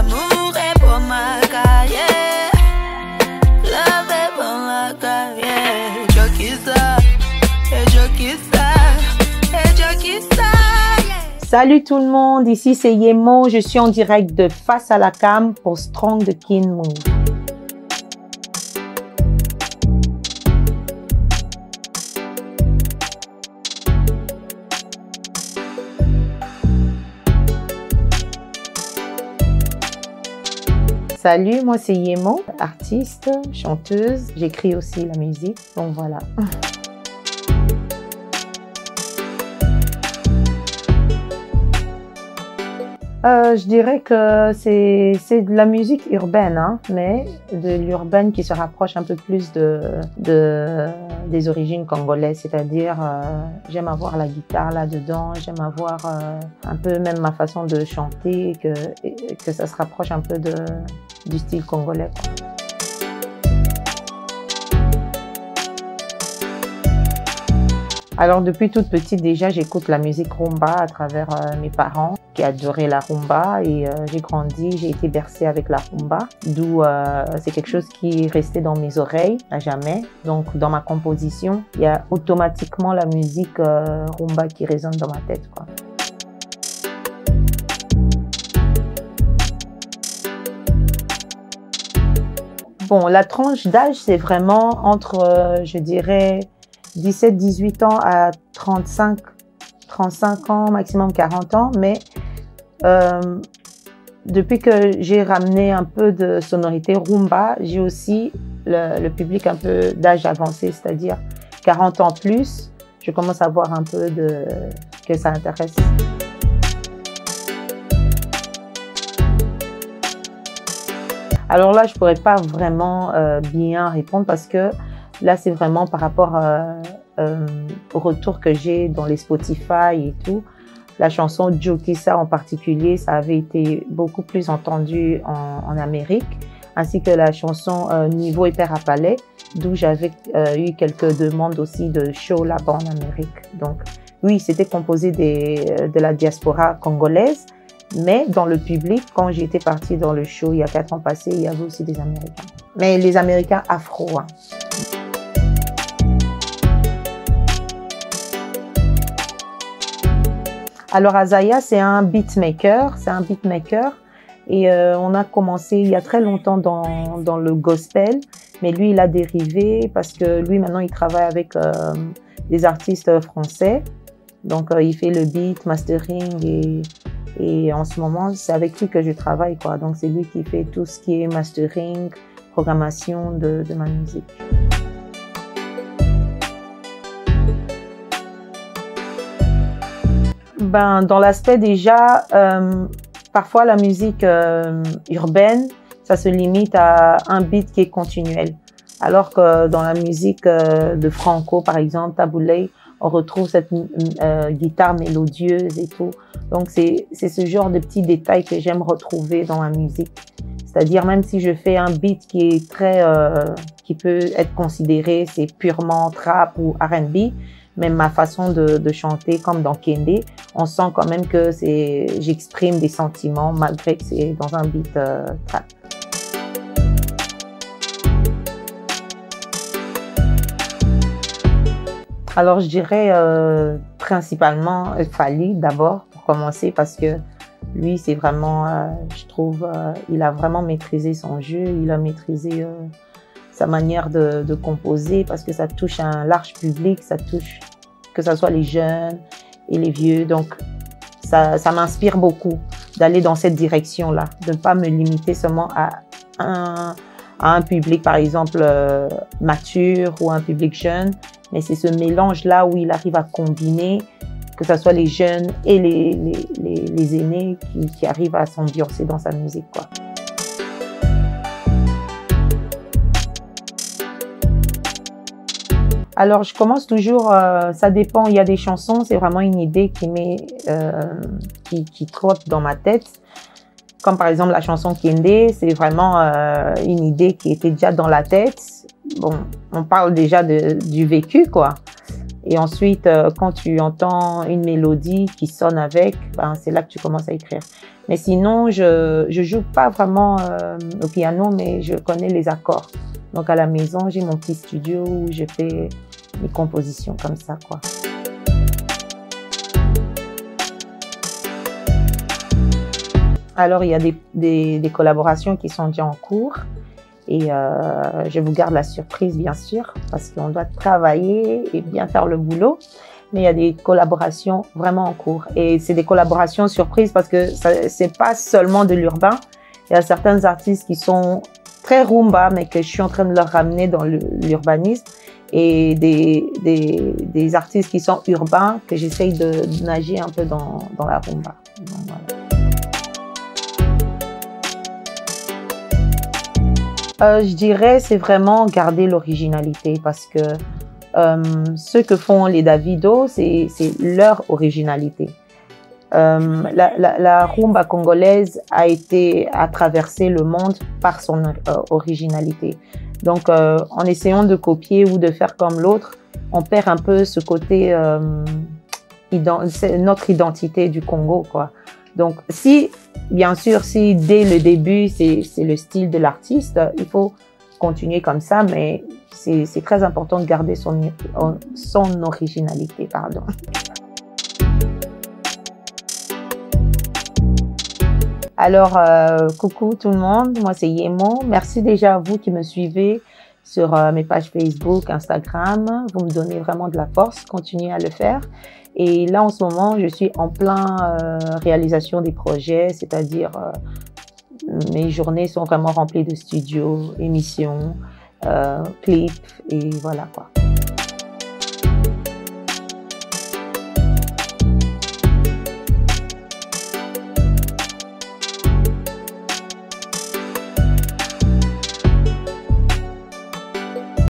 L'amour est pour ma carrière. Love est pour ma carrière. Jokisa, et Jokisa, et Jokisa. Salut tout le monde, ici c'est Yemo, je suis en direct de Face à la Cam pour Strong de Kin Move. Salut, moi c'est Yemo, artiste, chanteuse, j'écris aussi la musique, donc voilà. Je dirais que c'est de la musique urbaine, hein, mais de l'urbaine qui se rapproche un peu plus des origines congolaises, c'est-à-dire j'aime avoir la guitare là-dedans, j'aime avoir un peu même ma façon de chanter, que ça se rapproche un peu du style congolais. Alors depuis toute petite déjà j'écoute la musique rumba à travers mes parents qui adoraient la rumba et j'ai grandi, j'ai été bercée avec la rumba, d'où c'est quelque chose qui est resté dans mes oreilles à jamais. Donc dans ma composition, il y a automatiquement la musique rumba qui résonne dans ma tête, quoi. Bon, la tranche d'âge c'est vraiment entre, je dirais, 17-18 ans à 35 ans, maximum 40 ans, mais depuis que j'ai ramené un peu de sonorité rumba, j'ai aussi le public un peu d'âge avancé, c'est-à-dire 40 ans plus, je commence à voir un peu que ça intéresse. Alors là, je pourrais pas vraiment bien répondre parce que là, c'est vraiment par rapport au retour que j'ai dans les Spotify et tout. La chanson Jokisa en particulier, ça avait été beaucoup plus entendu en Amérique, ainsi que la chanson Niveau et Père à Palais, d'où j'avais eu quelques demandes aussi de shows là-bas en Amérique. Donc oui, c'était composé de la diaspora congolaise, mais dans le public, quand j'étais partie dans le show il y a 4 ans passés, il y avait aussi des Américains. Mais les Américains afro, hein. Alors Azaya, c'est un beatmaker, et on a commencé il y a très longtemps dans le gospel, mais lui il a dérivé parce que lui maintenant il travaille avec des artistes français, donc il fait le beat, mastering et en ce moment c'est avec lui que je travaille, quoi. Donc c'est lui qui fait tout ce qui est mastering, programmation de ma musique. Ben, dans l'aspect déjà, parfois la musique urbaine, ça se limite à un beat qui est continuel. Alors que dans la musique de Franco, par exemple, Taboulé, on retrouve cette guitare mélodieuse et tout. Donc c'est ce genre de petits détails que j'aime retrouver dans la musique. C'est-à-dire même si je fais un beat qui est qui peut être considéré, c'est purement trap ou R&B, même ma façon de chanter, comme dans Kende, on sent quand même que j'exprime des sentiments malgré que c'est dans un beat trap. Alors je dirais principalement Fally d'abord pour commencer parce que lui c'est vraiment, je trouve, il a vraiment maîtrisé son jeu, il a maîtrisé sa manière de composer parce que ça touche un large public, ça touche que ce soit les jeunes et les vieux. Donc, ça m'inspire beaucoup d'aller dans cette direction-là, de ne pas me limiter seulement à un public, par exemple, mature ou un public jeune, mais c'est ce mélange-là où il arrive à combiner, que ce soit les jeunes et les aînés qui arrivent à s'ambiancer dans sa musique, quoi. Alors, je commence toujours, ça dépend, il y a des chansons, c'est vraiment une idée qui trotte dans ma tête. Comme par exemple la chanson Kende, c'est vraiment une idée qui était déjà dans la tête. Bon, on parle déjà du vécu, quoi. Et ensuite, quand tu entends une mélodie qui sonne avec, ben, c'est là que tu commences à écrire. Mais sinon, je joue pas vraiment au piano, mais je connais les accords. Donc à la maison, j'ai mon petit studio où je fais mes compositions comme ça, quoi. Alors, il y a des collaborations qui sont déjà en cours et je vous garde la surprise, bien sûr, parce qu'on doit travailler et bien faire le boulot. Mais il y a des collaborations vraiment en cours. Et c'est des collaborations surprises parce que c'est pas seulement de l'urbain. Il y a certains artistes qui sont très rumba, mais que je suis en train de leur ramener dans l'urbanisme. Et des artistes qui sont urbains, que j'essaye de nager un peu dans la rumba. Donc, voilà. Je dirais c'est vraiment garder l'originalité parce que ce que font les Davido, c'est leur originalité. La rumba congolaise a traversé le monde par son originalité. Donc, en essayant de copier ou de faire comme l'autre, on perd un peu ce côté, notre identité du Congo, quoi. Donc, bien sûr, si dès le début, c'est le style de l'artiste, il faut continuer comme ça, mais c'est très important de garder son originalité, pardon. Alors, coucou tout le monde, moi c'est Yemo. Merci déjà à vous qui me suivez sur mes pages Facebook, Instagram. Vous me donnez vraiment de la force, continuez à le faire. Et là, en ce moment, je suis en plein réalisation des projets, c'est-à-dire mes journées sont vraiment remplies de studios, émissions, clips et voilà quoi.